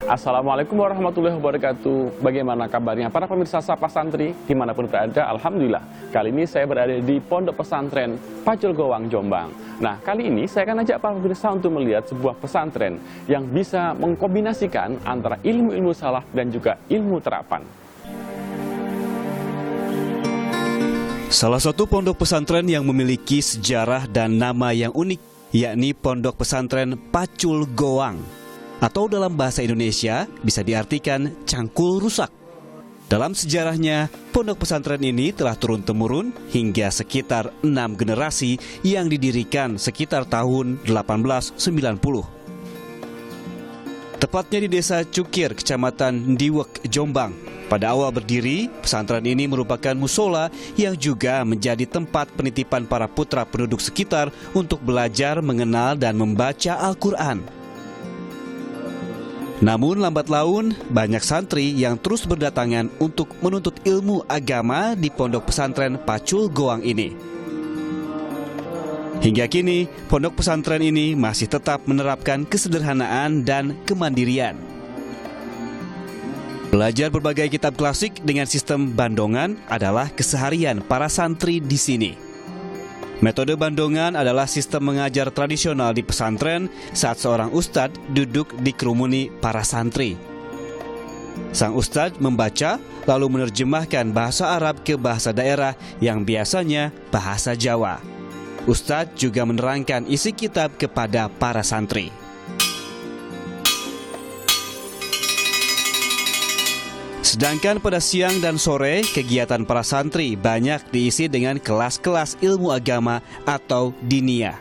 Assalamualaikum warahmatullahi wabarakatuh. Bagaimana kabarnya para pemirsa Sapa Santri dimanapun berada? Alhamdulillah, kali ini saya berada di Pondok Pesantren Pacul Gowang, Jombang. Nah, kali ini saya akan ajak para pemirsa untuk melihat sebuah pesantren yang bisa mengkombinasikan antara ilmu-ilmu salaf dan juga ilmu terapan. Salah satu pondok pesantren yang memiliki sejarah dan nama yang unik, yakni Pondok Pesantren Pacul Gowang. Atau dalam bahasa Indonesia bisa diartikan cangkul rusak. Dalam sejarahnya, pondok pesantren ini telah turun-temurun hingga sekitar 6 generasi yang didirikan sekitar tahun 1890. Tepatnya di Desa Cukir, Kecamatan Ndiwek, Jombang. Pada awal berdiri, pesantren ini merupakan musola yang juga menjadi tempat penitipan para putra penduduk sekitar untuk belajar mengenal dan membaca Al-Quran. Namun lambat laun, banyak santri yang terus berdatangan untuk menuntut ilmu agama di pondok pesantren Pacul Gowang ini. Hingga kini, pondok pesantren ini masih tetap menerapkan kesederhanaan dan kemandirian. Belajar berbagai kitab klasik dengan sistem bandongan adalah keseharian para santri di sini. Metode bandongan adalah sistem mengajar tradisional di pesantren saat seorang ustadz duduk dikerumuni para santri. Sang ustadz membaca lalu menerjemahkan bahasa Arab ke bahasa daerah yang biasanya bahasa Jawa. Ustadz juga menerangkan isi kitab kepada para santri. Sedangkan pada siang dan sore, kegiatan para santri banyak diisi dengan kelas-kelas ilmu agama atau diniyah.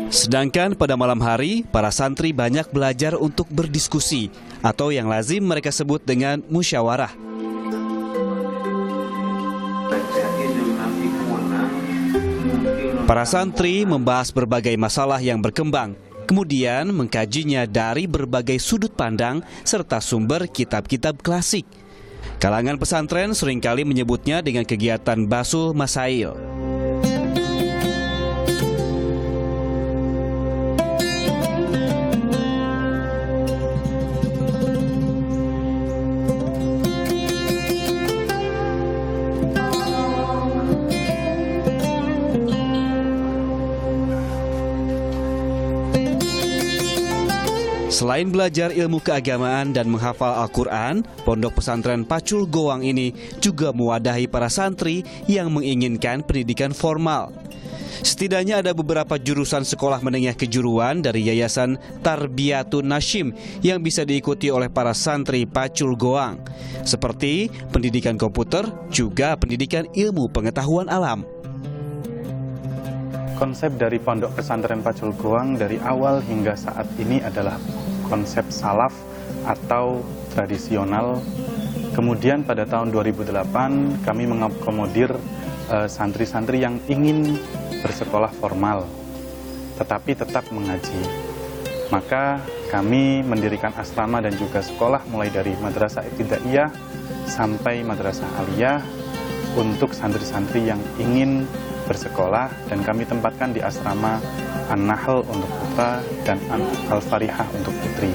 Sedangkan pada malam hari, para santri banyak belajar untuk berdiskusi atau yang lazim mereka sebut dengan musyawarah. Para santri membahas berbagai masalah yang berkembang, kemudian mengkajinya dari berbagai sudut pandang serta sumber kitab-kitab klasik. Kalangan pesantren seringkali menyebutnya dengan kegiatan Basul Masail. Selain belajar ilmu keagamaan dan menghafal Al-Quran, pondok pesantren Pacul Gowang ini juga mewadahi para santri yang menginginkan pendidikan formal. Setidaknya ada beberapa jurusan sekolah menengah kejuruan dari Yayasan Tarbiyatun Nasyim yang bisa diikuti oleh para santri Pacul Gowang, seperti pendidikan komputer, juga pendidikan ilmu pengetahuan alam. Konsep dari Pondok Pesantren Pacul Gowang dari awal hingga saat ini adalah konsep salaf atau tradisional. Kemudian pada tahun 2008 kami mengakomodir santri-santri yang ingin bersekolah formal tetapi tetap mengaji. Maka kami mendirikan asrama dan juga sekolah mulai dari madrasah ibtidaiyah sampai madrasah aliyah untuk santri-santri yang ingin bersekolah, dan kami tempatkan di asrama An-Nahl untuk putra dan Al-Farihah untuk putri.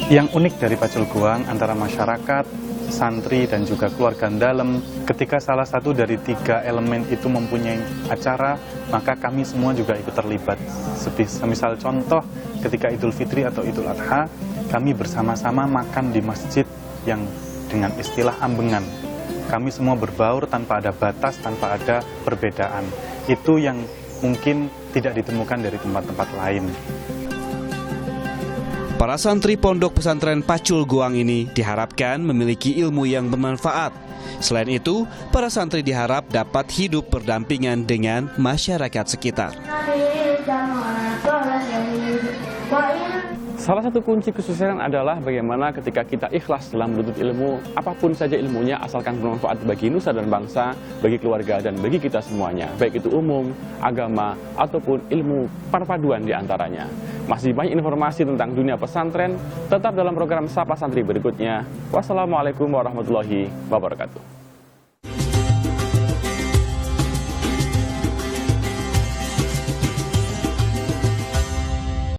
Yang unik dari Pacul Gowang antara masyarakat, santri dan juga keluarga dalam, ketika salah satu dari 3 elemen itu mempunyai acara, maka kami semua juga ikut terlibat. Semisal contoh ketika Idul Fitri atau Idul Adha, kami bersama-sama makan di masjid yang dengan istilah ambengan. Kami semua berbaur tanpa ada batas, tanpa ada perbedaan. Itu yang mungkin tidak ditemukan dari tempat-tempat lain. Para santri pondok pesantren Pacul Gowang ini diharapkan memiliki ilmu yang bermanfaat. Selain itu, para santri diharap dapat hidup berdampingan dengan masyarakat sekitar. Salah satu kunci kesuksesan adalah bagaimana ketika kita ikhlas dalam menuntut ilmu, apapun saja ilmunya asalkan bermanfaat bagi nusa dan bangsa, bagi keluarga dan bagi kita semuanya, baik itu umum, agama, ataupun ilmu perpaduan di antaranya. Masih banyak informasi tentang dunia pesantren, tetap dalam program Sapa Santri berikutnya. Wassalamualaikum warahmatullahi wabarakatuh.